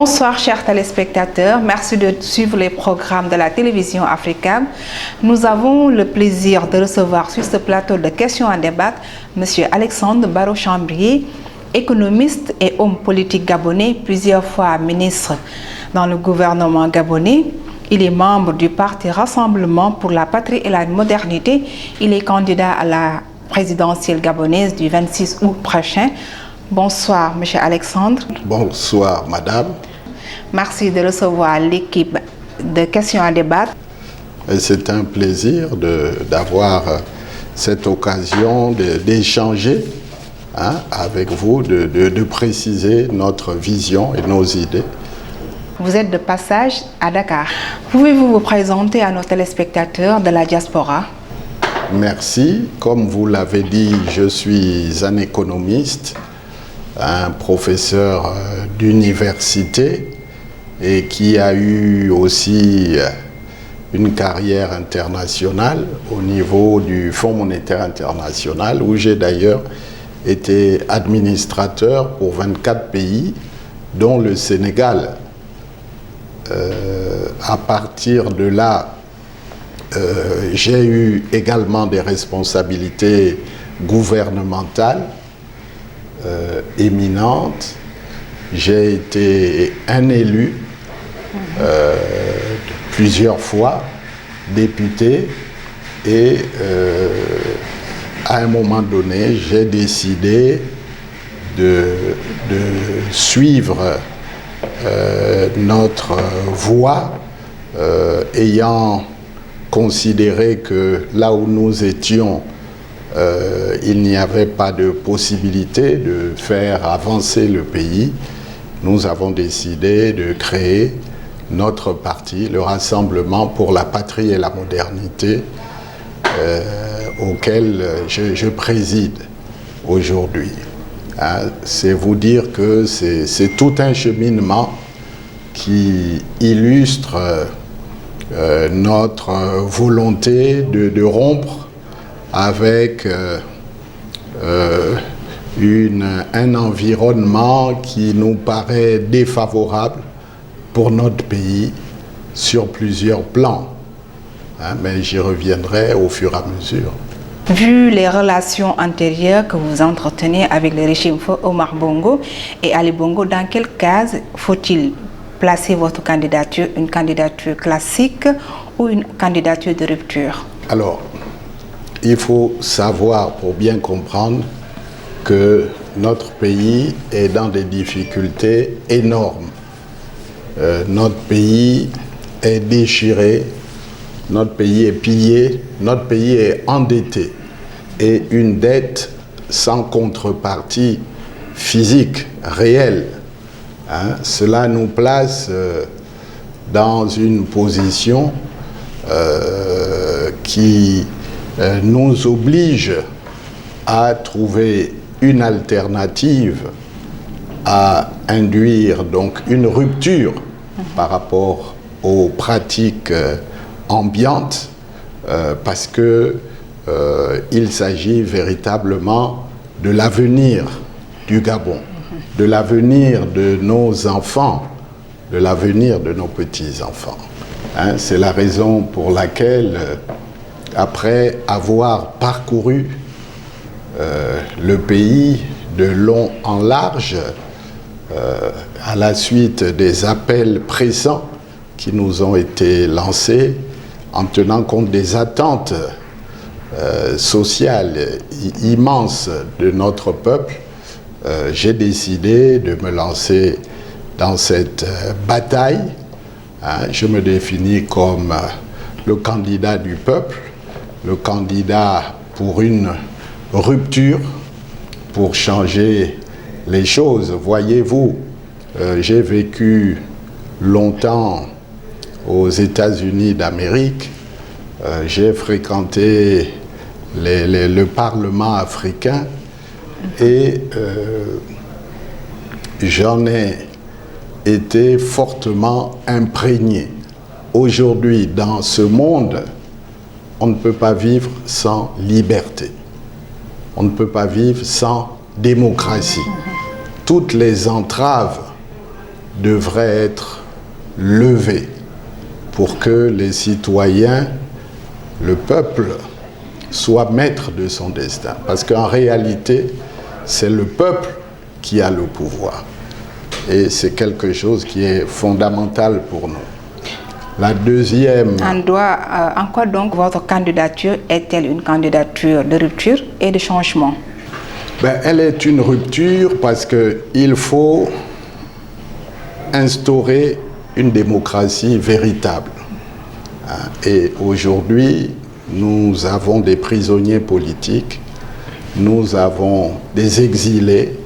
Bonsoir chers téléspectateurs, merci de suivre les programmes de la télévision africaine. Nous avons le plaisir de recevoir sur ce plateau de questions à débattre M. Alexandre Barreau-Chambrier, économiste et homme politique gabonais, plusieurs fois ministre dans le gouvernement gabonais. Il est membre du parti Rassemblement pour la Patrie et la Modernité. Il est candidat à la présidentielle gabonaise du 26 août prochain. Bonsoir, M. Alexandre. Bonsoir, madame. Merci de recevoir l'équipe de questions à débattre. C'est un plaisir d'avoir cette occasion d'échanger avec vous, de préciser notre vision et nos idées. Vous êtes de passage à Dakar. Pouvez-vous vous présenter à nos téléspectateurs de la diaspora? Merci. Comme vous l'avez dit, je suis un économiste, un professeur d'université et qui a eu aussi une carrière internationale au niveau du Fonds monétaire international, où j'ai d'ailleurs été administrateur pour 24 pays, dont le Sénégal. À partir de là, j'ai eu également des responsabilités gouvernementales éminentes. J'ai été un élu plusieurs fois, député, et à un moment donné, j'ai décidé de suivre notre voie, ayant considéré que là où nous étions, il n'y avait pas de possibilité de faire avancer le pays. Nous avons décidé de créer notre parti, le Rassemblement pour la Patrie et la Modernité, auquel je préside aujourd'hui. C'est vous dire que c'est tout un cheminement qui illustre notre volonté de rompre avec un environnement qui nous paraît défavorable pour notre pays sur plusieurs plans. Mais j'y reviendrai au fur et à mesure. Vu les relations antérieures que vous entretenez avec le régime Omar Bongo et Ali Bongo, dans quelle case faut-il placer votre candidature? Une candidature classique ou une candidature de rupture? Alors, il faut savoir, pour bien comprendre, que notre pays est dans des difficultés énormes. Notre pays est déchiré, notre pays est pillé, notre pays est endetté. Et une dette sans contrepartie physique, réelle. Cela nous place dans une position qui nous oblige à trouver une alternative, à induire donc une rupture par rapport aux pratiques ambiantes, parce que il s'agit véritablement de l'avenir du Gabon, de l'avenir de nos enfants, de l'avenir de nos petits-enfants. C'est la raison pour laquelle, après avoir parcouru le pays de long en large, à la suite des appels pressants qui nous ont été lancés, en tenant compte des attentes sociales immenses de notre peuple, j'ai décidé de me lancer dans cette bataille. Je me définis comme le candidat du peuple, le candidat pour une rupture, pour changer les choses. Voyez-vous, j'ai vécu longtemps aux États-Unis d'Amérique. J'ai fréquenté le Parlement africain et j'en ai été fortement imprégné. Aujourd'hui, dans ce monde, on ne peut pas vivre sans liberté. On ne peut pas vivre sans démocratie. Toutes les entraves devrait être levé pour que les citoyens, le peuple, soient maîtres de son destin. Parce qu'en réalité, c'est le peuple qui a le pouvoir. Et c'est quelque chose qui est fondamental pour nous. La deuxième... En quoi donc votre candidature est-elle une candidature de rupture et de changement? Elle est une rupture parce qu'il faut instaurer une démocratie véritable. Et aujourd'hui, nous avons des prisonniers politiques, nous avons des exilés,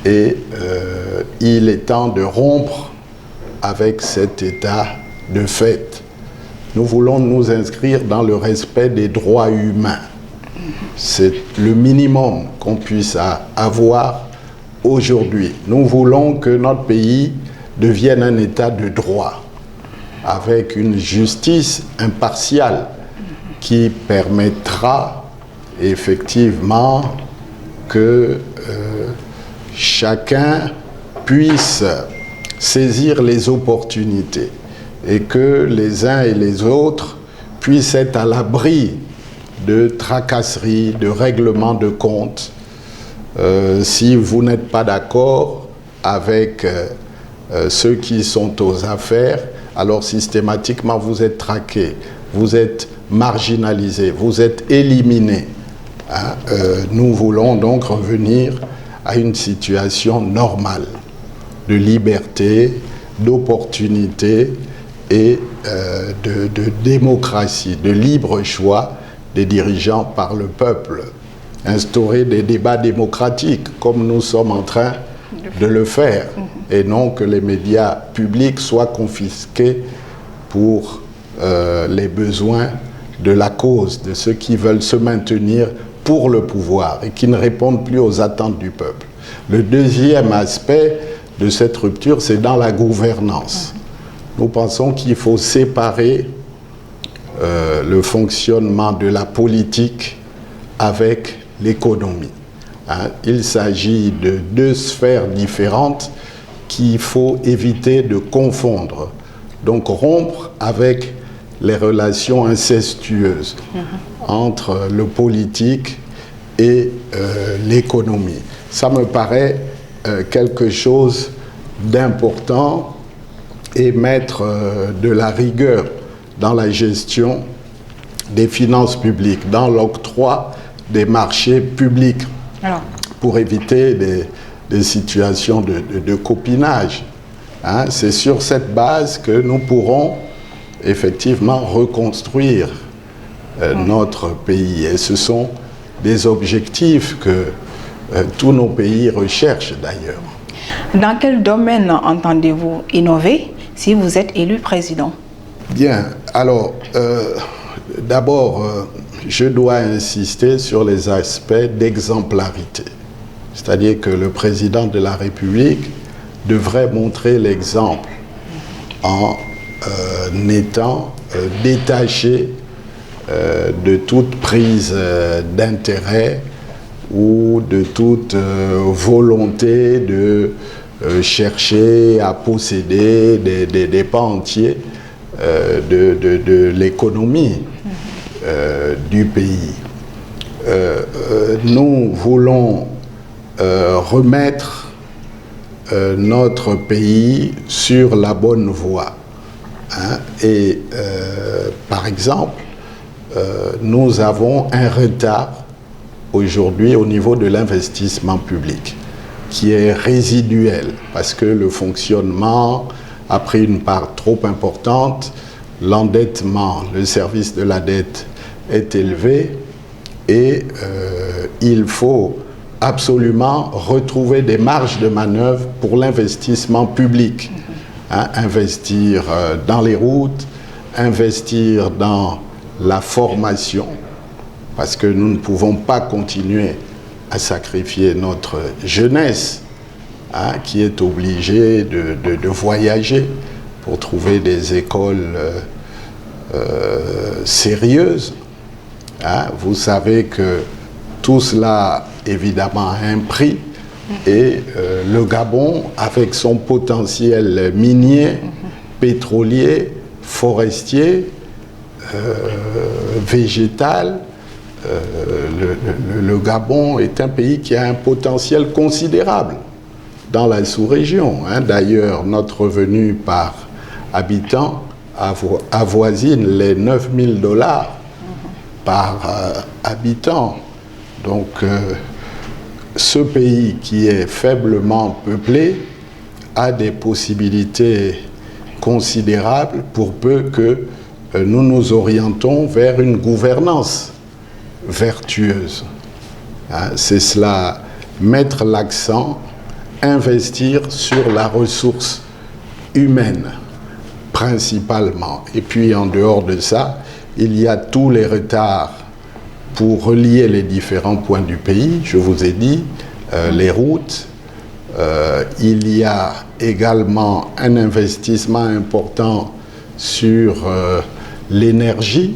et il est temps de rompre avec cet état de fait. Nous voulons nous inscrire dans le respect des droits humains. C'est le minimum qu'on puisse avoir aujourd'hui. Nous voulons que notre pays devienne un état de droit, avec une justice impartiale qui permettra effectivement que chacun puisse saisir les opportunités et que les uns et les autres puissent être à l'abri de tracasseries, de règlements de comptes. Si vous n'êtes pas d'accord avec ceux qui sont aux affaires, alors systématiquement vous êtes traqués, vous êtes marginalisés, vous êtes éliminés. Nous voulons donc revenir à une situation normale de liberté, d'opportunité et de démocratie, de libre choix des dirigeants par le peuple. Instaurer des débats démocratiques comme nous sommes en train de le faire, et non que les médias publics soient confisqués pour les besoins de la cause, de ceux qui veulent se maintenir pour le pouvoir et qui ne répondent plus aux attentes du peuple. Le deuxième aspect de cette rupture, c'est dans la gouvernance. Nous pensons qu'il faut séparer le fonctionnement de la politique avec l'économie. Il s'agit de deux sphères différentes qu'il faut éviter de confondre. Donc rompre avec les relations incestueuses entre le politique et l'économie. Ça me paraît quelque chose d'important et mettre de la rigueur dans la gestion des finances publiques, dans l'octroi des marchés publics, pour éviter des situations de copinage. C'est sur cette base que nous pourrons effectivement reconstruire notre pays. Et ce sont des objectifs que tous nos pays recherchent d'ailleurs. Dans quel domaine entendez-vous innover si vous êtes élu président? Bien, alors d'abord, je dois insister sur les aspects d'exemplarité. C'est-à-dire que le président de la République devrait montrer l'exemple en étant détaché de toute prise d'intérêt ou de toute volonté de chercher à posséder des pans entiers de l'économie du pays. Nous voulons remettre notre pays sur la bonne voie. Et par exemple, nous avons un retard aujourd'hui au niveau de l'investissement public qui est résiduel parce que le fonctionnement a pris une part trop importante, l'endettement, le service de la dette est élevé et il faut absolument retrouver des marges de manœuvre pour l'investissement public. Investir dans les routes, investir dans la formation, parce que nous ne pouvons pas continuer à sacrifier notre jeunesse, qui est obligée de voyager pour trouver des écoles sérieuses. Vous savez que tout cela, évidemment, a un prix. Et le Gabon, avec son potentiel minier, pétrolier, forestier, végétal, le Gabon est un pays qui a un potentiel considérable dans la sous-région. D'ailleurs, notre revenu par habitant avoisine les $9 000 par habitant. Donc, ce pays qui est faiblement peuplé a des possibilités considérables pour peu que nous nous orientons vers une gouvernance vertueuse. C'est cela, mettre l'accent, investir sur la ressource humaine principalement. Et puis en dehors de ça, il y a tous les retards pour relier les différents points du pays. Je vous ai dit, les routes. Il y a également un investissement important sur l'énergie,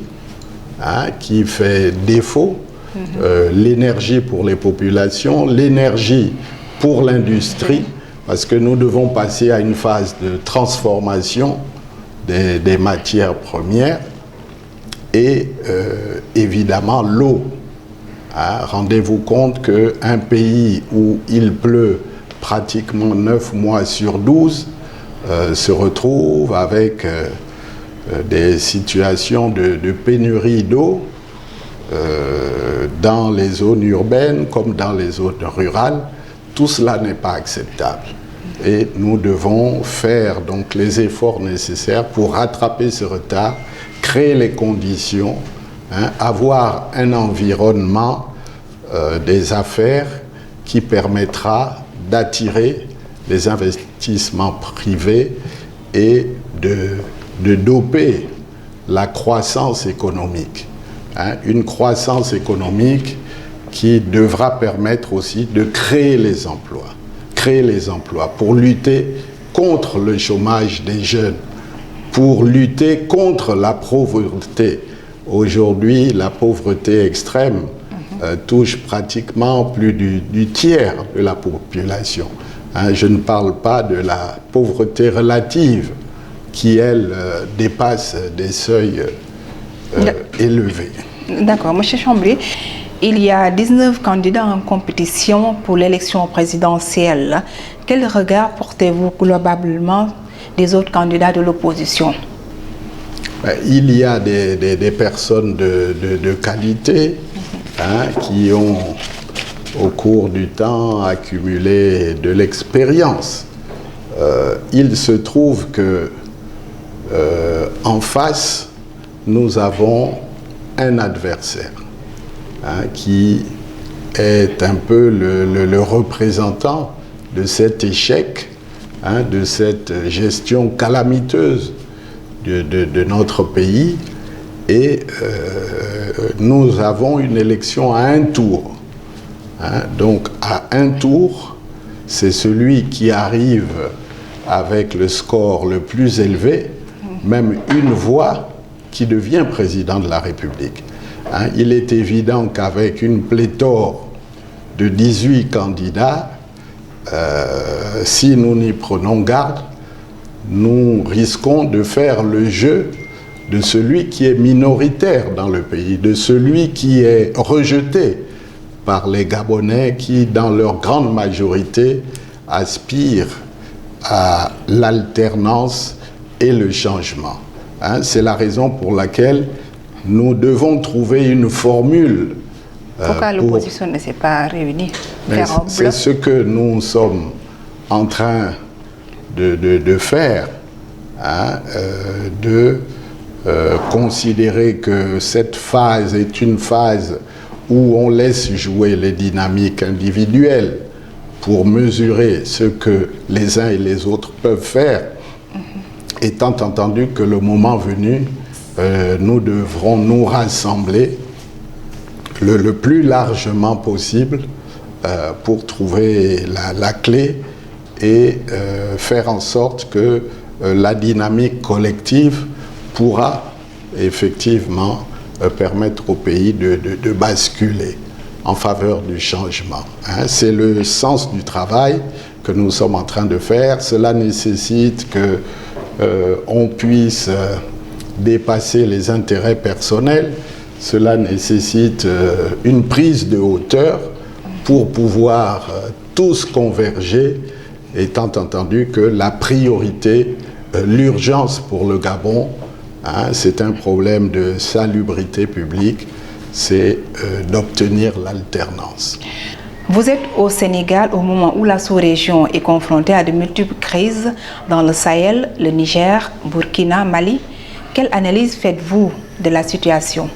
qui fait défaut. L'énergie pour les populations, l'énergie pour l'industrie, parce que nous devons passer à une phase de transformation des matières premières. Et évidemment l'eau. Rendez-vous compte qu'un pays où il pleut pratiquement 9 mois sur 12 se retrouve avec des situations de pénurie d'eau dans les zones urbaines comme dans les zones rurales. Tout cela n'est pas acceptable. Et nous devons faire donc les efforts nécessaires pour rattraper ce retard, créer les conditions, avoir un environnement des affaires qui permettra d'attirer les investissements privés et de doper la croissance économique. Une croissance économique qui devra permettre aussi de créer les emplois. Créer les emplois pour lutter contre le chômage des jeunes, pour lutter contre la pauvreté. Aujourd'hui, la pauvreté extrême touche pratiquement plus du tiers de la population. Je ne parle pas de la pauvreté relative qui, elle, dépasse des seuils élevés. D'accord. Monsieur Chambry, il y a 19 candidats en compétition pour l'élection présidentielle. Quel regard portez-vous globalement des autres candidats de l'opposition? Il y a des personnes de qualité qui ont, au cours du temps, accumulé de l'expérience. Il se trouve que en face, nous avons un adversaire qui est un peu le représentant de cet échec, de cette gestion calamiteuse de notre pays. Et nous avons une élection à un tour. Donc à un tour, c'est celui qui arrive avec le score le plus élevé, même une voix, qui devient président de la République. Il est évident qu'avec une pléthore de 18 candidats, si nous n'y prenons garde, nous risquons de faire le jeu de celui qui est minoritaire dans le pays, de celui qui est rejeté par les Gabonais qui, dans leur grande majorité, aspirent à l'alternance et le changement. C'est la raison pour laquelle nous devons trouver une formule. Pourquoi l'opposition ne s'est pas réunie? C'est ce que nous sommes en train de faire, considérer que cette phase est une phase où on laisse jouer les dynamiques individuelles pour mesurer ce que les uns et les autres peuvent faire, étant entendu que le moment venu, nous devrons nous rassembler le plus largement possible pour trouver la clé et faire en sorte que la dynamique collective pourra effectivement permettre au pays de basculer. en faveur du changement. C'est le sens du travail que nous sommes en train de faire. Cela nécessite qu'on puisse dépasser les intérêts personnels. Cela nécessite une prise de hauteur pour pouvoir tous converger, étant entendu que la priorité, l'urgence pour le Gabon, c'est un problème de salubrité publique, c'est d'obtenir l'alternance. Vous êtes au Sénégal au moment où la sous-région est confrontée à de multiples crises dans le Sahel, le Niger, Burkina, Mali. Quelle analyse faites-vous de la situation?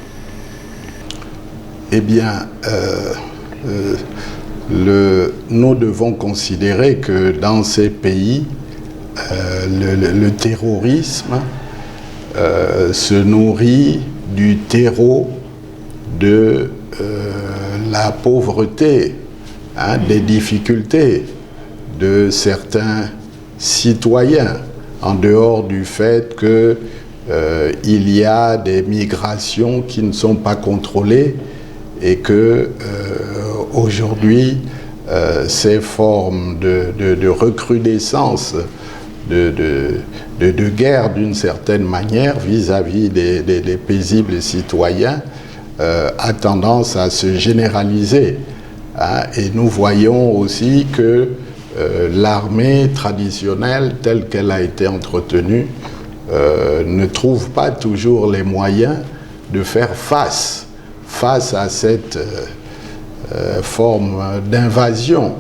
Eh bien, nous devons considérer que dans ces pays, le terrorisme se nourrit du terreau de la pauvreté, des difficultés de certains citoyens, en dehors du fait qu'il y a des migrations qui ne sont pas contrôlées et que aujourd'hui ces formes de recrudescence de guerre d'une certaine manière vis-à-vis des paisibles citoyens a tendance à se généraliser. Et nous voyons aussi que l'armée traditionnelle telle qu'elle a été entretenue ne trouve pas toujours les moyens de faire face à cette forme d'invasion,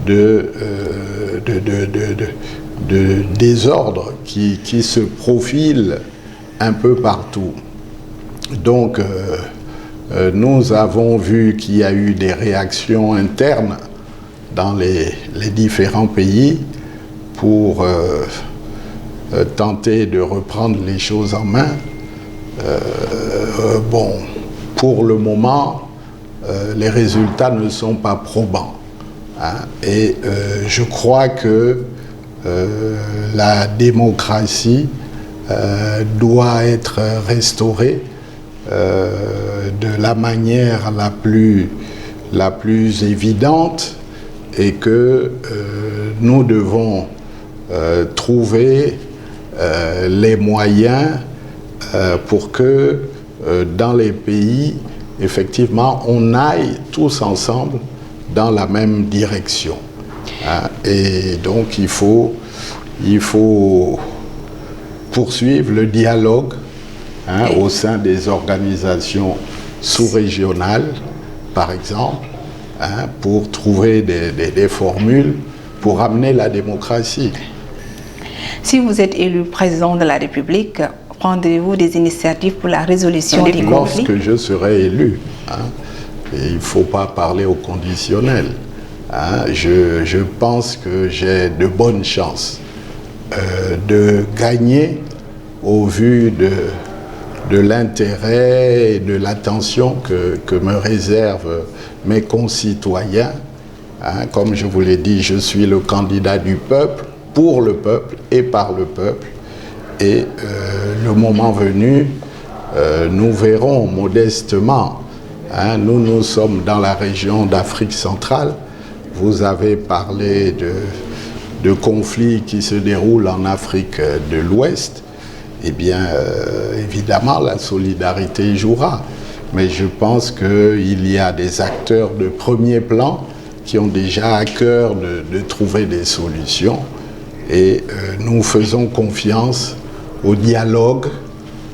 de désordre qui se profile un peu partout. Donc, nous avons vu qu'il y a eu des réactions internes dans les différents pays pour tenter de reprendre les choses en main. Bon, pour le moment, les résultats ne sont pas probants. Et je crois que la démocratie doit être restaurée de la manière la plus évidente et que nous devons trouver les moyens pour que dans les pays, effectivement, on aille tous ensemble dans la même direction. Et donc, il faut poursuivre le dialogue au sein des organisations sous-régionales, par exemple, pour trouver des formules pour amener la démocratie. Si vous êtes élu président de la République, prendrez-vous des initiatives pour la résolution des conflits? Lorsque je serai élu, et il ne faut pas parler au conditionnel. Je pense que j'ai de bonnes chances de gagner au vu de l'intérêt et de l'attention que me réservent mes concitoyens. Comme je vous l'ai dit, je suis le candidat du peuple, pour le peuple et par le peuple. Et le moment venu, nous verrons modestement. Nous sommes dans la région d'Afrique centrale. Vous avez parlé de conflits qui se déroulent en Afrique de l'Ouest. Eh bien, évidemment, la solidarité jouera. Mais je pense qu'il y a des acteurs de premier plan qui ont déjà à cœur de trouver des solutions. Et nous faisons confiance au dialogue,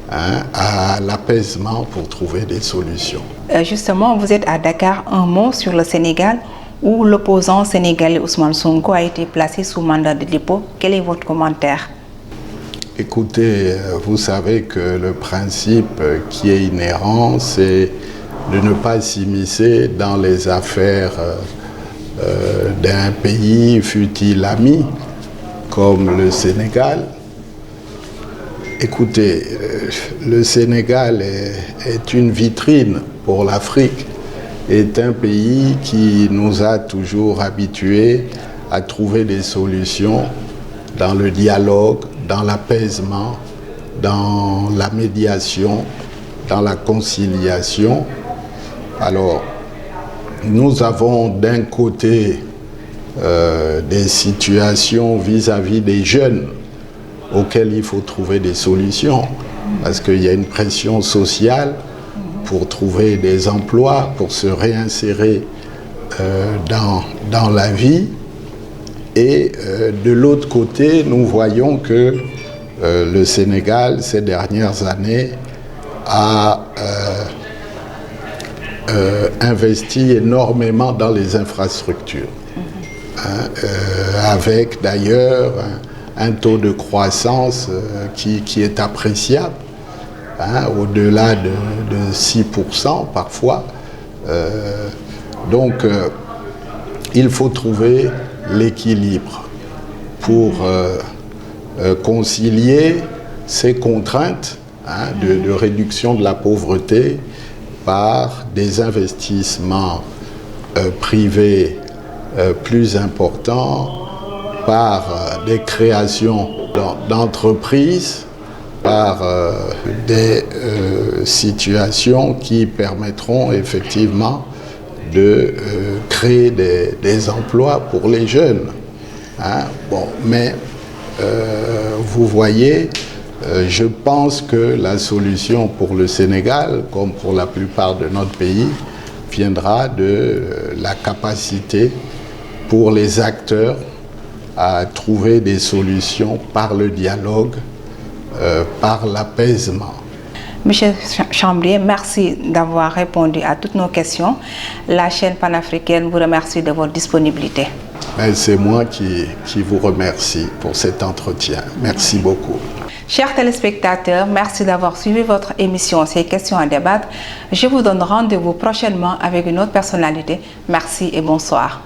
à l'apaisement pour trouver des solutions. Justement, vous êtes à Dakar. Un mot sur le Sénégal, où l'opposant sénégalais Ousmane Sonko a été placé sous mandat de dépôt. Quel est votre commentaire? Écoutez, vous savez que le principe qui est inhérent, c'est de ne pas s'immiscer dans les affaires d'un pays, fût-il ami, comme le Sénégal. Écoutez, le Sénégal est une vitrine pour l'Afrique, est un pays qui nous a toujours habitués à trouver des solutions dans le dialogue, dans l'apaisement, dans la médiation, dans la conciliation. Alors, nous avons d'un côté des situations vis-à-vis des jeunes auxquelles il faut trouver des solutions, parce qu'il y a une pression sociale pour trouver des emplois, pour se réinsérer dans la vie. Et de l'autre côté, nous voyons que le Sénégal, ces dernières années, a investi énormément dans les infrastructures, avec d'ailleurs un taux de croissance qui est appréciable, au-delà de 6% parfois. Donc, il faut trouver l'équilibre pour concilier ces contraintes de réduction de la pauvreté par des investissements privés plus importants, par des créations d'entreprises, par des situations qui permettront effectivement de créer des emplois pour les jeunes. Bon, mais vous voyez, je pense que la solution pour le Sénégal, comme pour la plupart de notre pays, viendra de la capacité pour les acteurs à trouver des solutions par le dialogue, par l'apaisement. Monsieur Chambrier, merci d'avoir répondu à toutes nos questions. La chaîne panafricaine vous remercie de votre disponibilité. C'est moi qui vous remercie pour cet entretien. Merci beaucoup. Chers téléspectateurs, merci d'avoir suivi votre émission Ces questions à débattre. Je vous donne rendez-vous prochainement avec une autre personnalité. Merci et bonsoir.